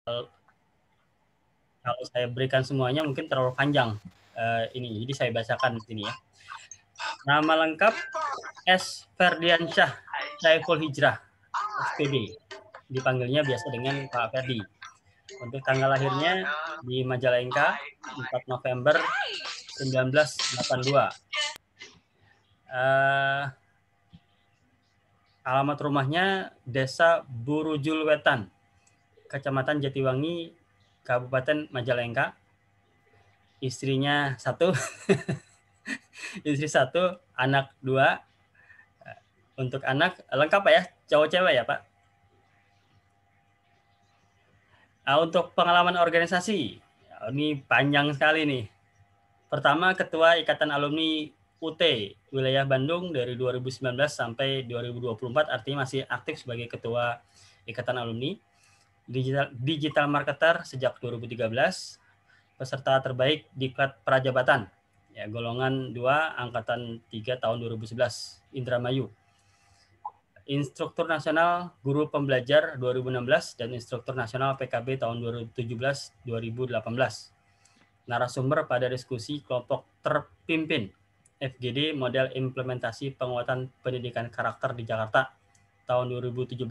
Kalau saya berikan semuanya mungkin terlalu panjang ini, jadi saya bacakan di sini ya. Nama lengkap S. Ferdiansyah Saiful Hijrah, SPD. Dipanggilnya biasa dengan Pak Ferdi. Untuk tanggal lahirnya di Majalengka 4 November 1982. Alamat rumahnya Desa Burujul Wetan, Kecamatan Jatiwangi, Kabupaten Majalengka. Istrinya 1, istri 1, anak 2. Untuk anak lengkap Pak ya, cowok cewek ya Pak. Untuk pengalaman organisasi, ini panjang sekali nih. Pertama, Ketua Ikatan Alumni UT Wilayah Bandung dari 2019 sampai 2024, artinya masih aktif sebagai Ketua Ikatan Alumni. Digital Marketer sejak 2013, peserta terbaik Diklat Prajabatan, ya, golongan 2, Angkatan 3 tahun 2011, Indramayu. Instruktur Nasional Guru Pembelajar 2016 dan Instruktur Nasional PKB tahun 2017-2018. Narasumber pada diskusi kelompok terpimpin FGD model implementasi penguatan pendidikan karakter di Jakarta tahun 2017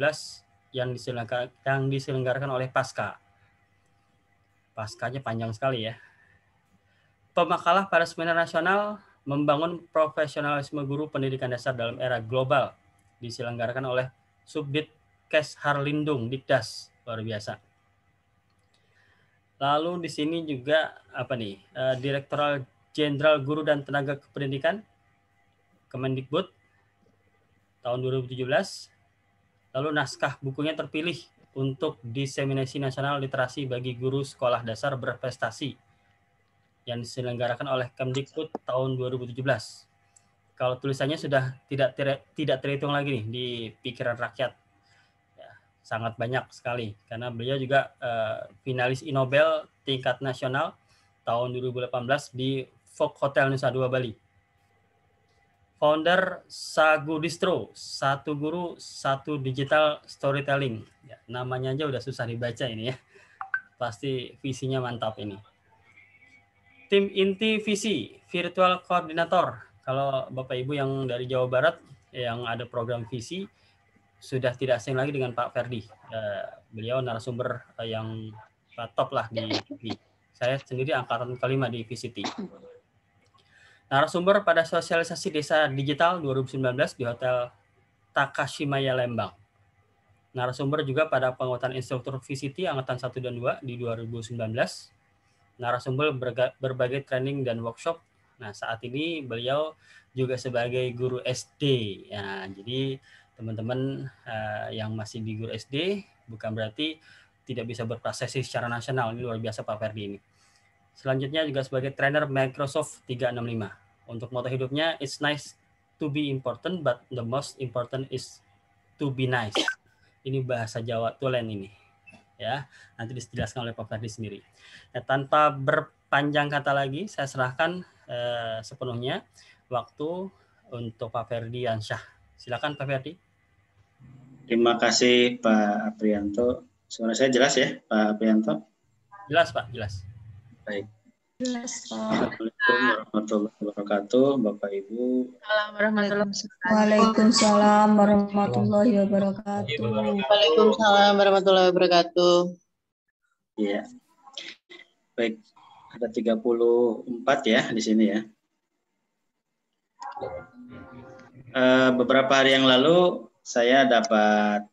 yang diselenggarakan oleh Pasca. Paskanya panjang sekali ya. Pemakalah pada seminar nasional membangun profesionalisme guru pendidikan dasar dalam era global, diselenggarakan oleh Subdit Kes Harlindung Dikdas, luar biasa. Lalu di sini juga Direktoral Jenderal Guru dan Tenaga Kependidikan Kemendikbud tahun 2017. Lalu naskah bukunya terpilih untuk diseminasi nasional literasi bagi guru sekolah dasar berprestasi yang diselenggarakan oleh Kemdikbud tahun 2017. Kalau tulisannya sudah tidak terhitung lagi nih di pikiran rakyat. Ya, sangat banyak sekali karena beliau juga finalis Inobel tingkat nasional tahun 2018 di Vogue Hotel Nusa Dua Bali. Founder Sagu Distro, satu guru, satu digital storytelling. Ya, namanya aja udah susah dibaca ini ya. Pasti visinya mantap ini. Tim inti visi, virtual koordinator. Kalau Bapak Ibu yang dari Jawa Barat yang ada program visi, sudah tidak asing lagi dengan Pak Ferdi. Beliau narasumber yang top lah di VCT. Saya sendiri angkatan kelima di VCT. Narasumber pada sosialisasi desa digital 2019 di Hotel Takashimaya Lembang. Narasumber juga pada penguatan instruktur VCT angkatan 1 dan 2 di 2019. Narasumber berbagai training dan workshop. Nah, saat ini beliau juga sebagai guru SD. Ya, jadi teman-teman yang masih di guru SD bukan berarti tidak bisa berprestasi secara nasional. Ini luar biasa Pak Ferdi ini. Selanjutnya juga sebagai trainer Microsoft 365. Untuk moto hidupnya, it's nice to be important, but the most important is to be nice. Ini bahasa Jawa tulen ini. Ya, nanti dijelaskan oleh Pak Ferdi sendiri. Nah, tanpa berpanjang kata lagi, saya serahkan sepenuhnya waktu untuk Pak Ferdiansyah. Silakan Pak Ferdi. Terima kasih Pak Aprianto. Suara saya jelas ya Pak Aprianto? Jelas Pak, jelas. Baik. Jelas Pak. Assalamualaikum warahmatullahi wabarakatuh, Bapak Ibu. Waalaikumsalam warahmatullahi wabarakatuh. Waalaikumsalam warahmatullahi wabarakatuh. Iya. Baik, ada 34 ya di sini ya. Beberapa hari yang lalu saya dapat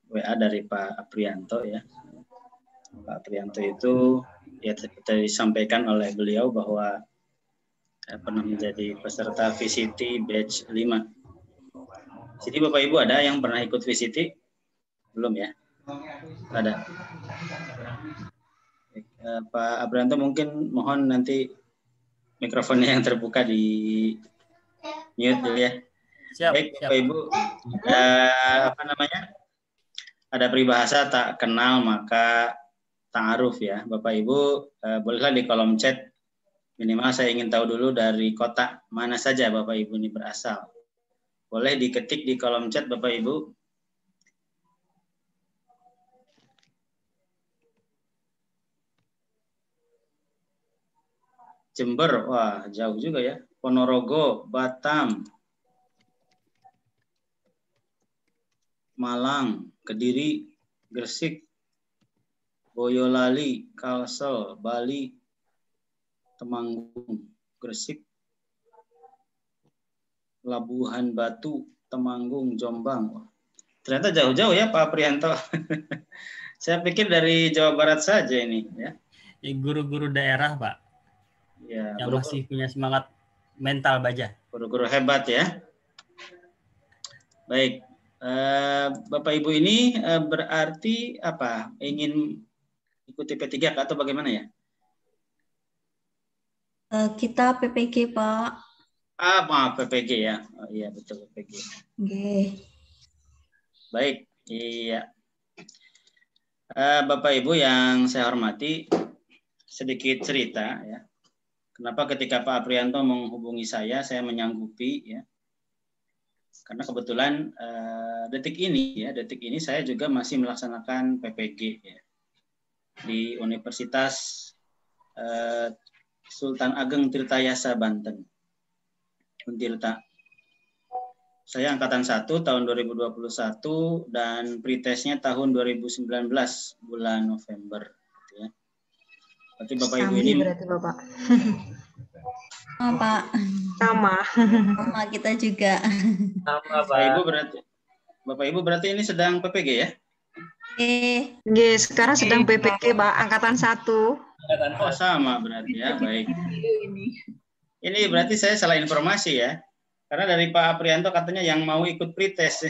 WA dari Pak Aprianto ya. Pak Aprianto itu ya tadi disampaikan oleh beliau bahwa pernah menjadi peserta VCT batch 5. Jadi Bapak Ibu ada yang pernah ikut VCT? Belum ya? Ada. Pak Aprianto mungkin mohon nanti mikrofonnya yang terbuka di mute dulu ya. Siap, baik siap. Bapak Ibu, ada peribahasa tak kenal maka ta'aruf ya. Bapak Ibu bolehlah di kolom chat, minimal saya ingin tahu dulu dari kota mana saja Bapak Ibu ini berasal. Boleh diketik di kolom chat Bapak Ibu. Jember, wah jauh juga ya. Ponorogo, Batam, Malang, Kediri, Gresik, Boyolali, Kalsel, Bali, Temanggung, Gresik, Labuhan Batu, Temanggung, Jombang. Ternyata jauh-jauh ya Pak Prianto. Saya pikir dari Jawa Barat saja ini ya. Guru-guru daerah, Pak, Ya, yang masih punya semangat mental baja. Guru-guru hebat ya. Baik, Bapak Ibu ini berarti apa? Ingin ikuti P3 atau bagaimana ya? Kita PPG, Pak. Maaf, PPG ya. Oh, iya betul PPG. Oke. Baik, iya. Bapak Ibu yang saya hormati, sedikit cerita ya. Kenapa ketika Pak Aprianto menghubungi saya menyanggupi ya. Karena kebetulan detik ini saya juga masih melaksanakan PPG ya, di Universitas Sultan Ageng Tirtayasa Banten, Untirta. Saya angkatan 1 tahun 2021 dan pretestnya tahun 2019 bulan November. Gitu ya. Berarti Bapak Ibu ini berarti Bapak. Pak. Sama. Sama kita juga. Sama, Bapak Ibu berarti ini sedang PPG ya? Sekarang sedang PPG, Pak, angkatan 1. Oh, sama berarti ya, baik. Ini berarti saya salah informasi ya. Karena dari Pak Aprianto katanya yang mau ikut pretest.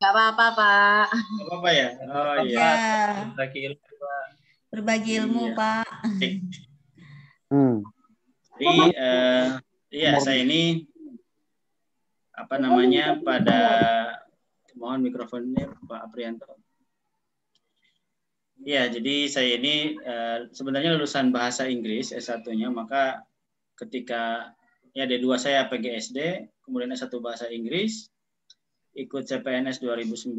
Gak apa-apa, Pak. Gak apa-apa ya? Oh iya. Ya. Berbagi ilmu, Pak. Berbagi ilmu, Iya. Pak. Jadi saya ini pada mohon mikrofonnya Pak Aprianto. Ya, jadi saya ini sebenarnya lulusan bahasa Inggris S1-nya, maka ketika D2 saya PGSD, kemudian S1 bahasa Inggris, ikut CPNS 2009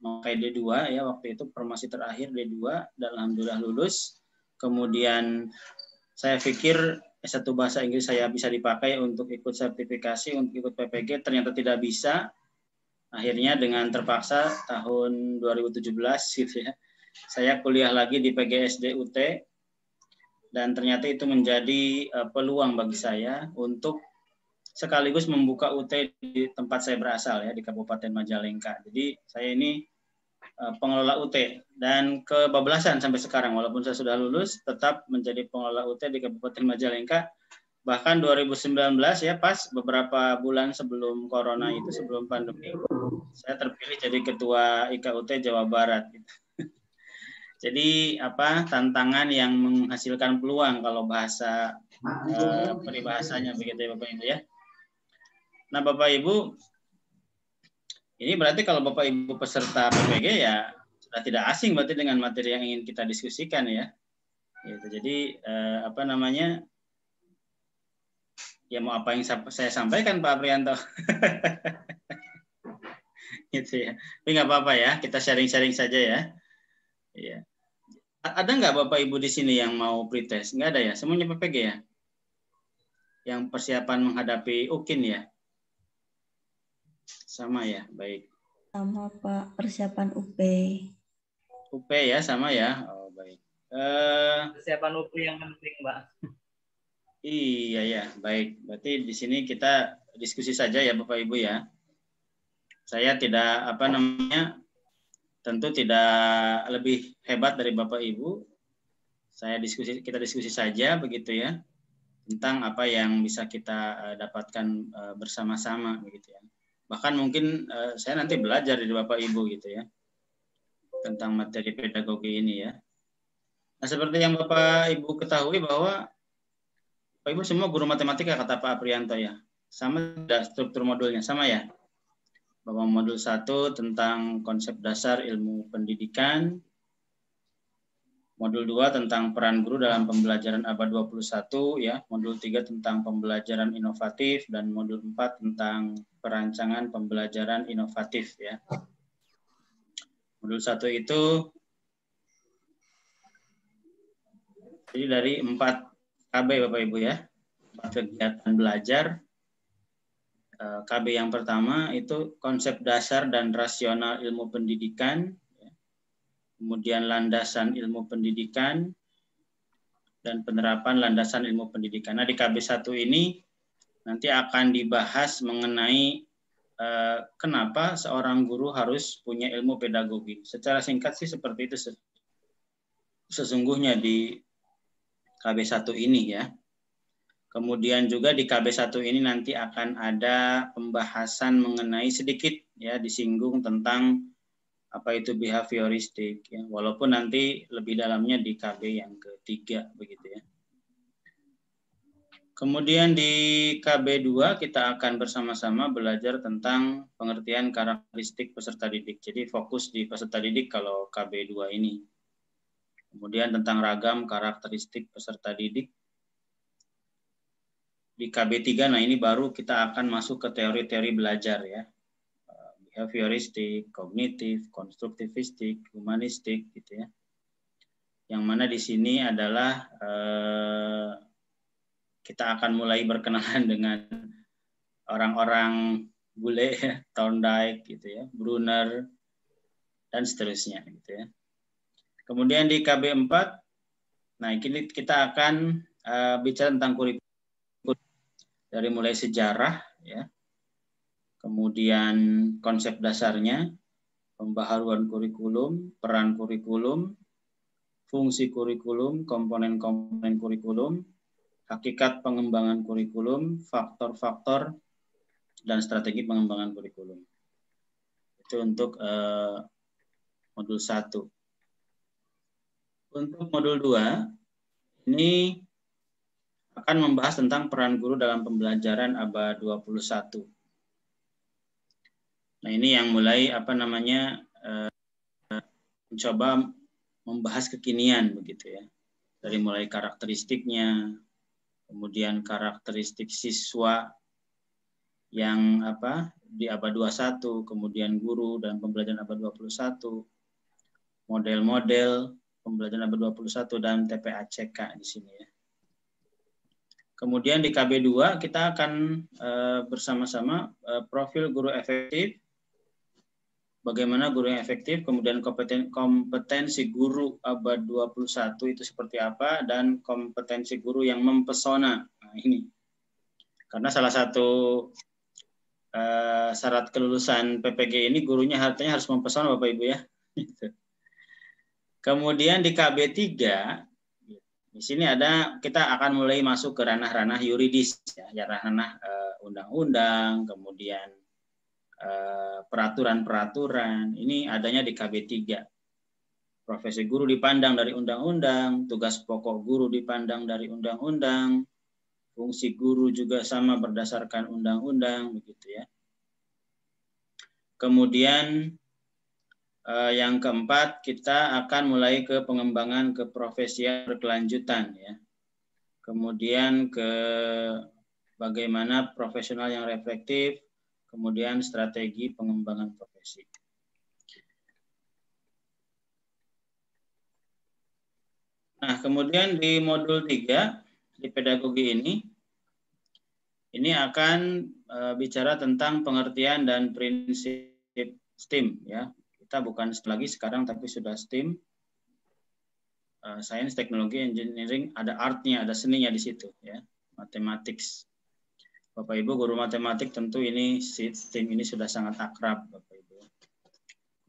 memakai D2 ya, waktu itu formasi terakhir D2 dan alhamdulillah lulus. Kemudian saya pikir S1 bahasa Inggris saya bisa dipakai untuk ikut sertifikasi, untuk ikut PPG, ternyata tidak bisa. Akhirnya dengan terpaksa tahun 2017 gitu ya, saya kuliah lagi di PGSD UT, dan ternyata itu menjadi peluang bagi saya untuk sekaligus membuka UT di tempat saya berasal ya, di Kabupaten Majalengka. Jadi saya ini pengelola UT dan kebablasan sampai sekarang, walaupun saya sudah lulus tetap menjadi pengelola UT di Kabupaten Majalengka. Bahkan 2019 ya, pas beberapa bulan sebelum corona itu, sebelum pandemi, saya terpilih jadi ketua IKUT Jawa Barat gitu. Jadi tantangan yang menghasilkan peluang kalau bahasa peribahasanya begitu ya Bapak Ibu ya. Nah Bapak Ibu, ini berarti kalau Bapak Ibu peserta PPG ya sudah tidak asing berarti dengan materi yang ingin kita diskusikan ya. Gitu. Jadi ya mau apa yang saya sampaikan Pak Aprianto. Gitu ya. Tapi nggak apa-apa ya, kita sharing-sharing saja ya. Iya. Ada nggak Bapak Ibu di sini yang mau pretest? Nggak ada ya? Semuanya PPG ya? Yang persiapan menghadapi UKIN ya? Sama ya? Baik. Sama, Pak. Persiapan UP. UP ya? Sama ya? Oh, baik. Persiapan UP yang penting, Mbak. Iya ya, baik. Berarti di sini kita diskusi saja ya Bapak Ibu ya. Saya tidak tentu tidak lebih hebat dari Bapak Ibu. Kita diskusi saja begitu ya, tentang apa yang bisa kita dapatkan bersama-sama begitu ya. Bahkan mungkin saya nanti belajar dari Bapak Ibu gitu ya, tentang materi pedagogi ini ya. Nah, seperti yang Bapak Ibu ketahui bahwa Bapak Ibu semua guru matematika kata Pak Aprianto ya. Sama struktur modulnya sama ya. Bahwa modul 1 tentang konsep dasar ilmu pendidikan, modul 2 tentang peran guru dalam pembelajaran abad 21 ya, modul 3 tentang pembelajaran inovatif, dan modul 4 tentang perancangan pembelajaran inovatif ya. Modul 1 itu Jadi dari 4 KB Bapak Ibu ya, 4 kegiatan belajar. KB yang pertama itu konsep dasar dan rasional ilmu pendidikan, kemudian landasan ilmu pendidikan, dan penerapan landasan ilmu pendidikan. Nah, di KB 1 ini nanti akan dibahas mengenai kenapa seorang guru harus punya ilmu pedagogi. Secara singkat sih seperti itu sesungguhnya di KB 1 ini ya. Kemudian juga di KB 1 ini nanti akan ada pembahasan mengenai sedikit ya disinggung tentang apa itu behavioristik ya. Walaupun nanti lebih dalamnya di KB yang ketiga begitu ya. Kemudian di KB 2 kita akan bersama-sama belajar tentang pengertian karakteristik peserta didik. Jadi fokus di peserta didik kalau KB 2 ini. Kemudian tentang ragam karakteristik peserta didik. Di KB 3, nah ini baru kita akan masuk ke teori-teori belajar ya. Behavioristik, kognitif, konstruktivistik, humanistik gitu ya. Yang mana di sini adalah kita akan mulai berkenalan dengan orang-orang bule ya, Thorndike gitu ya, Brunner dan seterusnya gitu ya. Kemudian di KB 4, nah ini kita akan bicara tentang kurikulum dari mulai sejarah ya, kemudian konsep dasarnya, pembaharuan kurikulum, peran kurikulum, fungsi kurikulum, komponen-komponen kurikulum, hakikat pengembangan kurikulum, faktor-faktor, dan strategi pengembangan kurikulum. Itu untuk modul 1. Untuk modul 2, ini akan membahas tentang peran guru dalam pembelajaran abad 21. Nah, ini yang mulai mencoba membahas kekinian begitu ya. Dari mulai karakteristiknya, kemudian karakteristik siswa yang di abad 21, kemudian guru dan pembelajaran abad 21, model-model pembelajaran abad 21 dan TPACK di sini ya. Kemudian di KB 2 kita akan bersama-sama profil guru efektif, bagaimana guru yang efektif, kemudian kompetensi guru abad 21 itu seperti apa, dan kompetensi guru yang mempesona. Nah, ini. Karena salah satu syarat kelulusan PPG ini gurunya artinya harus mempesona Bapak Ibu ya. Kemudian di KB 3 di sini kita akan mulai masuk ke ranah-ranah yuridis ya, ranah undang-undang, kemudian peraturan-peraturan. Ini adanya di KB 3. Profesi guru dipandang dari undang-undang, tugas pokok guru dipandang dari undang-undang, fungsi guru juga sama berdasarkan undang-undang begitu ya. Kemudian yang keempat, kita akan mulai ke pengembangan keprofesian berkelanjutan ya. Kemudian ke bagaimana profesional yang reflektif, kemudian strategi pengembangan profesi. Nah, kemudian di modul 3 di pedagogi ini akan bicara tentang pengertian dan prinsip STEAM ya. Kita bukan lagi sekarang tapi sudah STEAM, Science, Teknologi, Engineering, ada artnya, ada seninya di situ ya, Mathematics. Bapak Ibu guru matematik tentu ini STEAM ini sudah sangat akrab Bapak Ibu.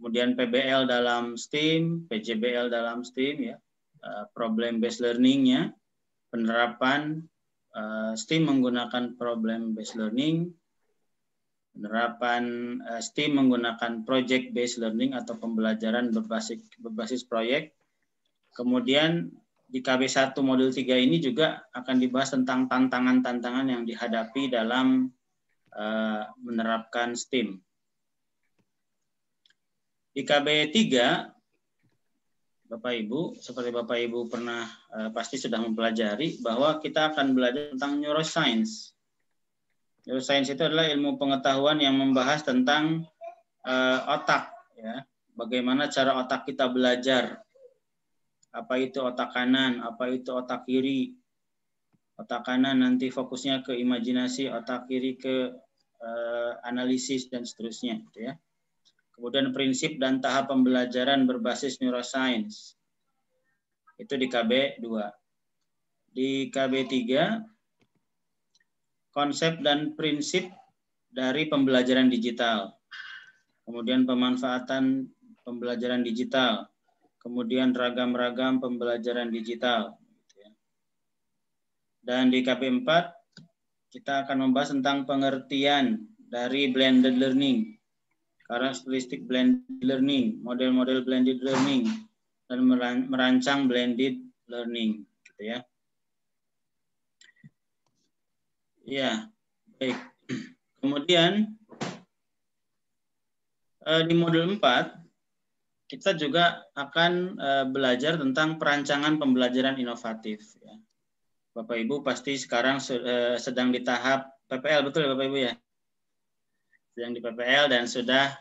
Kemudian PBL dalam STEAM, PJBL dalam STEAM ya, problem based learning-nya, penerapan STEAM menggunakan problem based learning, penerapan STEAM menggunakan project based learning atau pembelajaran berbasis proyek. Kemudian di KB 1 modul 3 ini juga akan dibahas tentang tantangan-tantangan yang dihadapi dalam menerapkan STEAM. Di KB 3, Bapak Ibu, seperti Bapak Ibu pernah pasti sudah mempelajari bahwa kita akan belajar tentang neuroscience. Neuroscience itu adalah ilmu pengetahuan yang membahas tentang otak, ya, bagaimana cara otak kita belajar. apa itu otak kanan, apa itu otak kiri. Otak kanan nanti fokusnya ke imajinasi, otak kiri ke analisis dan seterusnya, gitu ya. Kemudian prinsip dan tahap pembelajaran berbasis neuroscience. Itu di KB 2. Di KB 3, konsep dan prinsip dari pembelajaran digital. Kemudian pemanfaatan pembelajaran digital. Kemudian ragam-ragam pembelajaran digital. Dan di KB 4, kita akan membahas tentang pengertian dari blended learning, karakteristik blended learning, model-model blended learning, dan merancang blended learning, gitu ya. Ya, baik. Kemudian di modul 4 kita juga akan belajar tentang perancangan pembelajaran inovatif. Ya. Bapak Ibu pasti sekarang sedang di tahap PPL, betul ya Bapak Ibu ya? Sedang di PPL dan sudah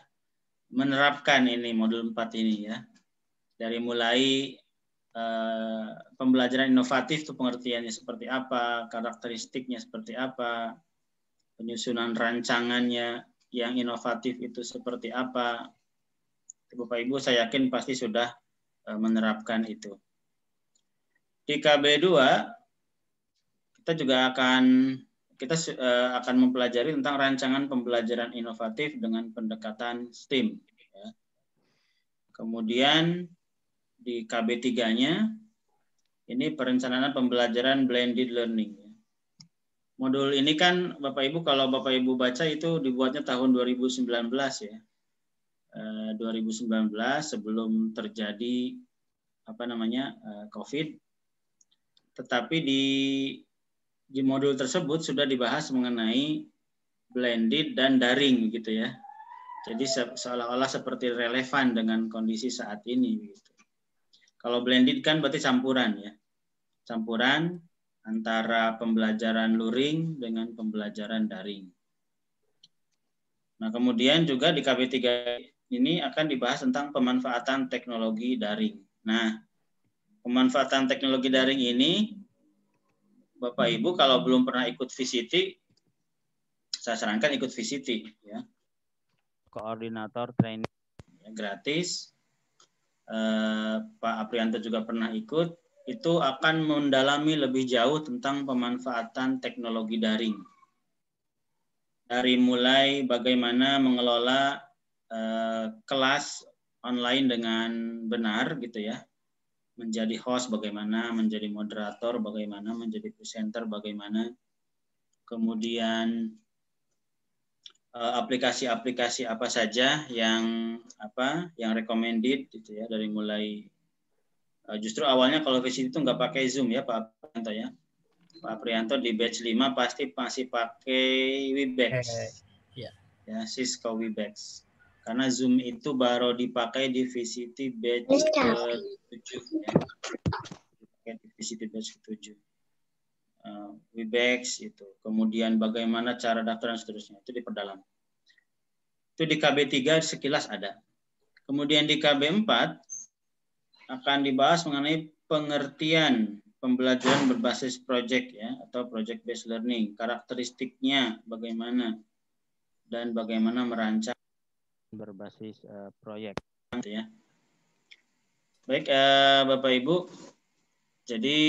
menerapkan ini modul 4 ini ya. Dari mulai pembelajaran inovatif itu pengertiannya seperti apa, karakteristiknya seperti apa, penyusunan rancangannya yang inovatif itu seperti apa. Bapak Ibu saya yakin pasti sudah menerapkan itu. Di KB 2 kita juga akan mempelajari tentang rancangan pembelajaran inovatif dengan pendekatan STEAM. Ya. Kemudian di KB 3-nya ini perencanaan pembelajaran blended learning. Modul ini kan Bapak Ibu kalau Bapak Ibu baca itu dibuatnya tahun 2019 ya. 2019 sebelum terjadi COVID. Tetapi di modul tersebut sudah dibahas mengenai blended dan daring gitu ya. Jadi seolah-olah seperti relevan dengan kondisi saat ini gitu. Kalau blended kan berarti campuran ya. Campuran antara pembelajaran luring dengan pembelajaran daring. Nah, kemudian juga di KB 3 ini akan dibahas tentang pemanfaatan teknologi daring. Nah, pemanfaatan teknologi daring ini, Bapak Ibu kalau belum pernah ikut VCT, saya sarankan ikut VCT. Ya. Koordinator training ya, gratis. Pak Aprianto juga pernah ikut. Itu akan mendalami lebih jauh tentang pemanfaatan teknologi daring. Dari mulai bagaimana mengelola kelas online dengan benar gitu ya, menjadi host bagaimana, menjadi moderator bagaimana, menjadi presenter bagaimana, kemudian aplikasi-aplikasi apa saja yang recommended gitu ya, dari mulai justru awalnya kalau VCT itu nggak pakai Zoom ya Pak Aprianto ya. Pak Aprianto di batch 5 pasti masih pakai Webex. Ya, Cisco Webex. Karena Zoom itu baru dipakai di VCT batch ke-7 ya. Dipakai di VCT batch ke-7. Webex itu. Kemudian bagaimana cara daftar dan seterusnya. Itu diperdalam. Itu di KB 3 sekilas ada. Kemudian di KB 4 akan dibahas mengenai pengertian pembelajaran berbasis project ya, atau project based learning. Karakteristiknya bagaimana dan bagaimana merancang berbasis proyek ya. Baik Bapak Ibu, jadi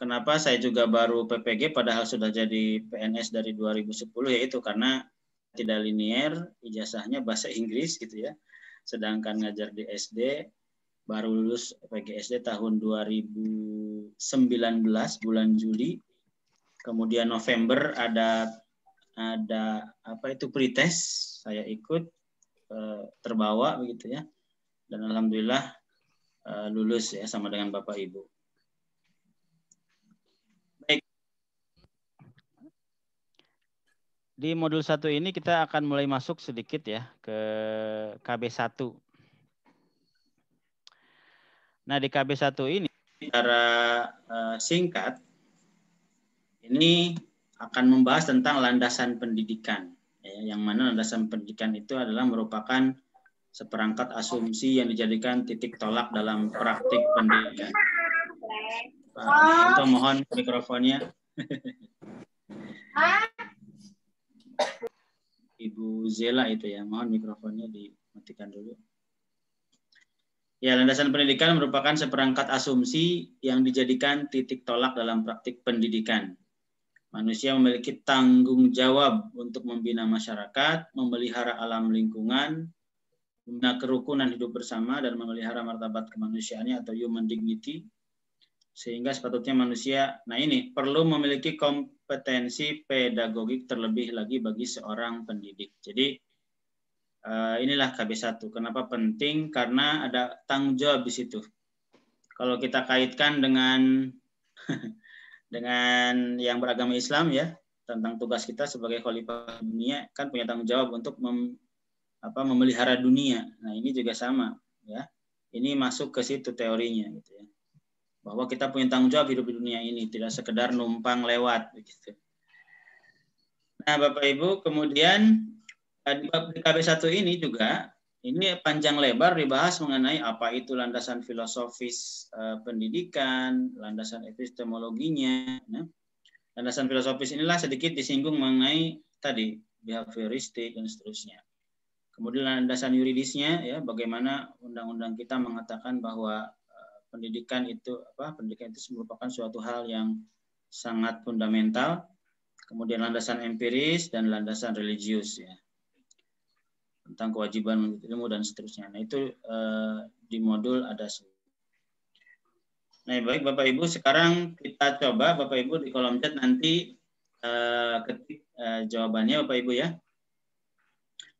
kenapa saya juga baru PPG padahal sudah jadi PNS dari 2010 yaitu karena tidak linier, ijazahnya bahasa Inggris gitu ya. Sedangkan ngajar di SD baru lulus PGSD tahun 2019 bulan Juli. Kemudian November ada pretest, saya ikut terbawa begitu ya, dan alhamdulillah lulus ya sama dengan Bapak Ibu. Baik. Di modul 1 ini kita akan mulai masuk sedikit ya ke KB 1. Nah di KB 1 ini secara singkat ini akan membahas tentang landasan pendidikan, ya, yang mana landasan pendidikan itu adalah merupakan seperangkat asumsi yang dijadikan titik tolak dalam praktik pendidikan. Pak Arianto, mohon mikrofonnya. Ibu Zela itu ya, mohon mikrofonnya dimatikan dulu. Ya, landasan pendidikan merupakan seperangkat asumsi yang dijadikan titik tolak dalam praktik pendidikan. Manusia memiliki tanggung jawab untuk membina masyarakat, memelihara alam lingkungan, membina kerukunan hidup bersama, dan memelihara martabat kemanusiaannya atau human dignity. Sehingga sepatutnya manusia, nah ini, perlu memiliki kompetensi pedagogik terlebih lagi bagi seorang pendidik. Jadi, inilah KB1. Kenapa penting? Karena ada tanggung jawab di situ. Kalau kita kaitkan dengan dengan yang beragama Islam ya, tentang tugas kita sebagai khalifah dunia, kan punya tanggung jawab untuk memelihara dunia. Nah, ini juga sama ya. Ini masuk ke situ teorinya gitu ya. Bahwa kita punya tanggung jawab hidup di dunia ini, tidak sekedar numpang lewat begitu. Nah, Bapak Ibu, kemudian di KB1 ini juga, ini panjang lebar dibahas mengenai apa itu landasan filosofis pendidikan, landasan epistemologinya. Nah, landasan filosofis inilah sedikit disinggung mengenai tadi behavioristik dan seterusnya. Kemudian landasan yuridisnya, ya, bagaimana undang-undang kita mengatakan bahwa pendidikan itu merupakan suatu hal yang sangat fundamental. Kemudian landasan empiris dan landasan religius, ya, tentang kewajiban ilmu dan seterusnya. Nah, itu di modul ada. Nah, baik Bapak Ibu, sekarang kita coba Bapak Ibu di kolom chat nanti ketik jawabannya Bapak Ibu ya.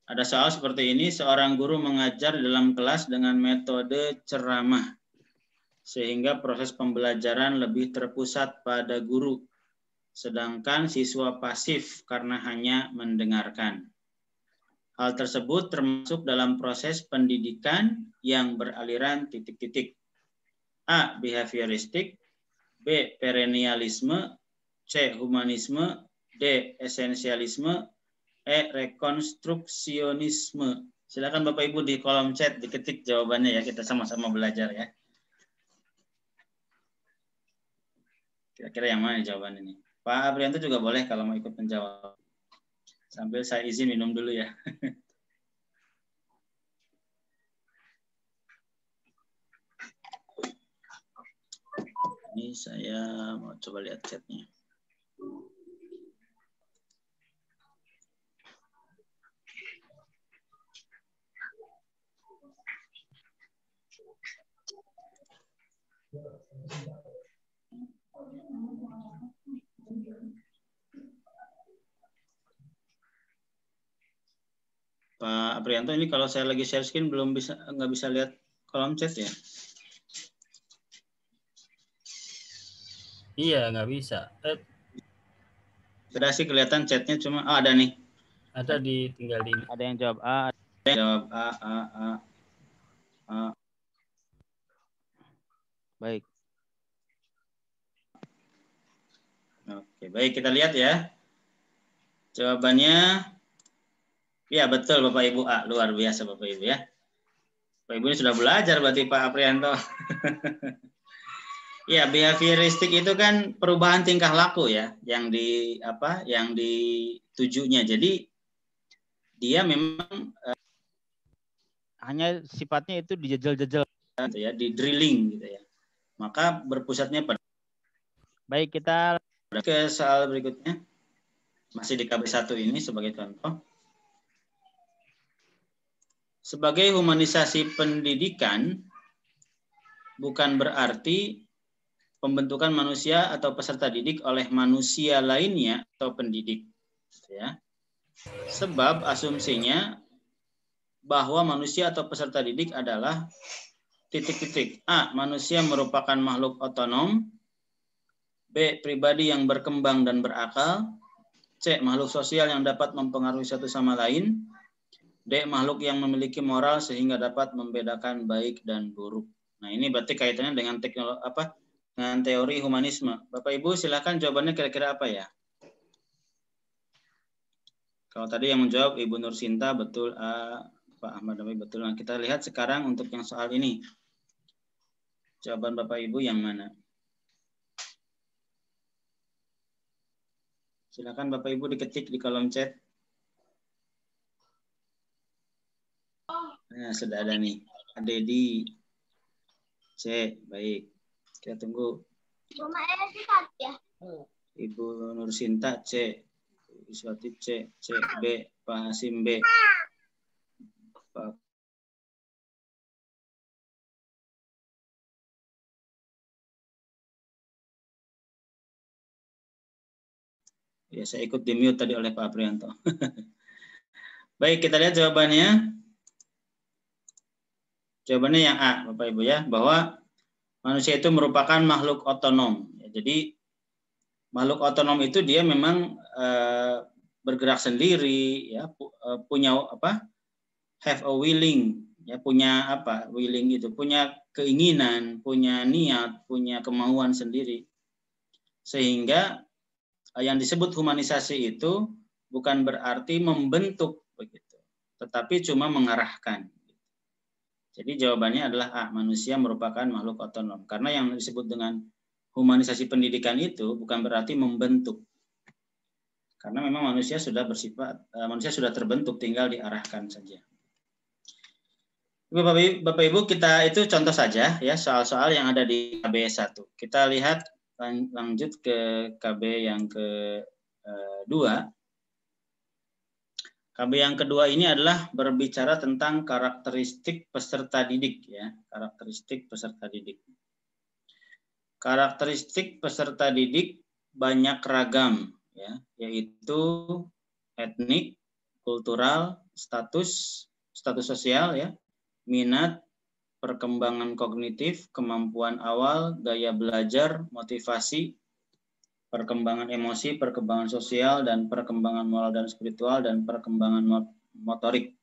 Ada soal seperti ini, seorang guru mengajar dalam kelas dengan metode ceramah sehingga proses pembelajaran lebih terpusat pada guru, sedangkan siswa pasif karena hanya mendengarkan. Hal tersebut termasuk dalam proses pendidikan yang beraliran titik-titik. A. Behavioristik, B. Perennialisme, C. Humanisme, D. Esensialisme, E. Rekonstruksionisme. Silakan Bapak Ibu di kolom chat diketik jawabannya ya, kita sama-sama belajar ya. Kira-kira yang mana jawaban ini? Pak Aprianto juga boleh kalau mau ikut menjawab. Sambil saya izin minum dulu ya. Ini saya mau coba lihat chatnya. Pak Aprianto, ini kalau saya lagi share screen nggak bisa lihat kolom chat ya? Iya, nggak bisa. Sudah sih kelihatan chatnya, cuma ada nih. Ada tinggal di. Ada yang jawab A. Jawab A. Baik. Oke, baik, kita lihat ya. Jawabannya, ya betul Bapak Ibu A. Luar biasa Bapak Ibu ya. Bapak Ibu ini sudah belajar berarti Pak Aprianto. Ya, behavioristik itu kan perubahan tingkah laku ya, yang ditujunya. Jadi dia memang hanya sifatnya itu dijajal-jajal ya, di drilling gitu ya. Maka berpusatnya pada. Baik, kita ke soal berikutnya. Masih di KB1 ini sebagai contoh. Sebagai humanisasi pendidikan bukan berarti pembentukan manusia atau peserta didik oleh manusia lainnya atau pendidik. Ya. Sebab asumsinya bahwa manusia atau peserta didik adalah titik-titik. A. Manusia merupakan makhluk otonom. B. Pribadi yang berkembang dan berakal. C. Makhluk sosial yang dapat mempengaruhi satu sama lain. D. Makhluk yang memiliki moral sehingga dapat membedakan baik dan buruk. Nah, ini berarti kaitannya dengan dengan teori humanisme. Bapak Ibu silakan jawabannya kira-kira apa ya? Kalau tadi yang menjawab Ibu Nur Sinta betul A, Pak Ahmad Dhani betul. Nah, kita lihat sekarang untuk yang soal ini. Jawaban Bapak Ibu yang mana? Silakan Bapak Ibu diketik di kolom chat. Nah, sudah ada nih. Dedi C. Baik. Kita tunggu. Ibu Nur Sinta C. Iswati C. C. B. Pak Hasim B. Pak Ya, saya ikut di mute tadi oleh Pak Aprianto. Baik, kita lihat jawabannya. Jawabannya yang A, Bapak Ibu ya, bahwa manusia itu merupakan makhluk otonom. Ya, jadi makhluk otonom itu dia memang bergerak sendiri, ya, punya apa? Have a willing, ya, punya apa? Willing itu punya keinginan, punya niat, punya kemauan sendiri. Sehingga yang disebut humanisasi itu bukan berarti membentuk begitu, tetapi cuma mengarahkan. Jadi jawabannya adalah A, manusia merupakan makhluk otonom. Karena yang disebut dengan humanisasi pendidikan itu bukan berarti membentuk. Karena memang manusia sudah manusia sudah terbentuk, tinggal diarahkan saja. Bapak Ibu, kita itu contoh saja ya soal-soal yang ada di KB 1. Kita lihat lanjut ke KB yang kedua. KB yang kedua ini adalah berbicara tentang karakteristik peserta didik ya, karakteristik peserta didik. Karakteristik peserta didik banyak ragam ya, yaitu etnik, kultural, status sosial ya, minat, perkembangan kognitif, kemampuan awal, gaya belajar, motivasi, perkembangan emosi, perkembangan sosial, dan perkembangan moral dan spiritual, dan perkembangan motorik.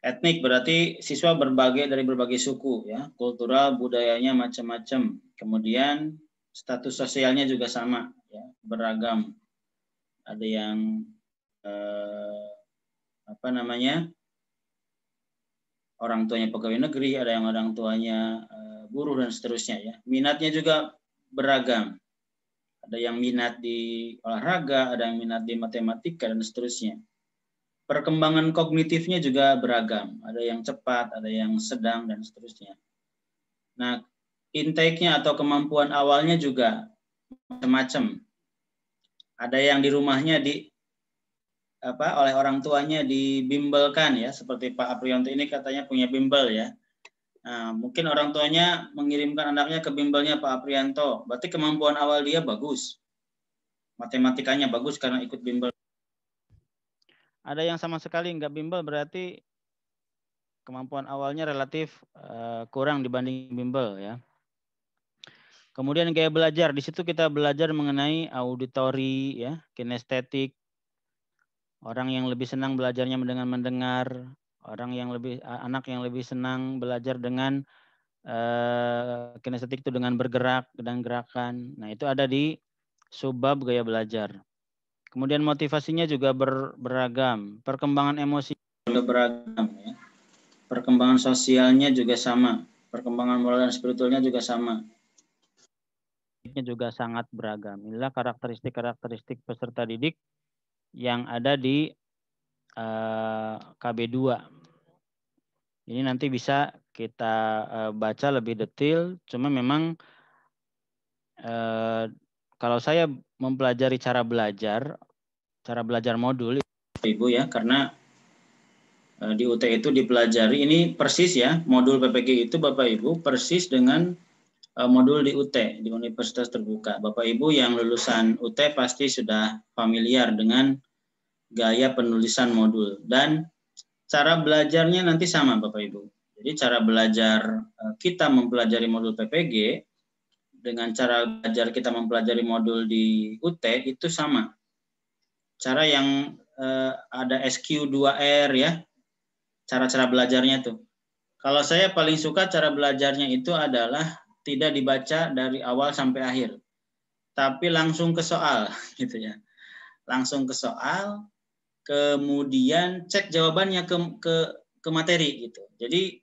Etnik berarti siswa dari berbagai suku, ya, kultural, budayanya macam-macam. Kemudian status sosialnya juga sama, ya, beragam. Ada yang orang tuanya pegawai negeri, ada yang orang tuanya buruh dan seterusnya, ya. Minatnya juga beragam. Ada yang minat di olahraga, ada yang minat di matematika, dan seterusnya. Perkembangan kognitifnya juga beragam. Ada yang cepat, ada yang sedang, dan seterusnya. Nah, intake-nya atau kemampuan awalnya juga macam-macam. Ada yang di rumahnya oleh orang tuanya dibimbelkan, ya, seperti Pak Aprianto ini katanya punya bimbel, ya. Nah, mungkin orang tuanya mengirimkan anaknya ke bimbelnya Pak Aprianto. Berarti kemampuan awal dia bagus. Matematikanya bagus karena ikut bimbel. Ada yang sama sekali nggak bimbel, berarti kemampuan awalnya relatif kurang dibanding bimbel, ya. Kemudian gaya belajar, di situ kita belajar mengenai auditori, ya, kinestetik. Orang yang lebih senang belajarnya dengan mendengar, anak yang lebih senang belajar dengan kinestetik itu dengan bergerak dan gerakan. Nah, itu ada di subbab gaya belajar. Kemudian motivasinya juga beragam. Perkembangan emosi juga beragam, ya. Perkembangan sosialnya juga sama. Perkembangan moral dan spiritualnya juga sama. Juga sangat beragam. Inilah karakteristik peserta didik yang ada di KB2. Ini nanti bisa kita baca lebih detail, cuma memang kalau saya mempelajari cara belajar modul, Ibu, ya, karena di UT itu dipelajari, ini persis, ya, modul PPG itu Bapak Ibu persis dengan modul di UT, di Universitas Terbuka. Bapak Ibu yang lulusan UT pasti sudah familiar dengan gaya penulisan modul, dan cara belajarnya nanti sama Bapak Ibu. Jadi cara belajar kita mempelajari modul PPG dengan cara belajar kita mempelajari modul di UT itu sama. Cara yang ada SQ2R, ya, cara-cara belajarnya tuh. Kalau saya paling suka cara belajarnya itu adalah tidak dibaca dari awal sampai akhir, tapi langsung ke soal, gitu ya. Langsung ke soal, kemudian cek jawabannya ke materi gitu. Jadi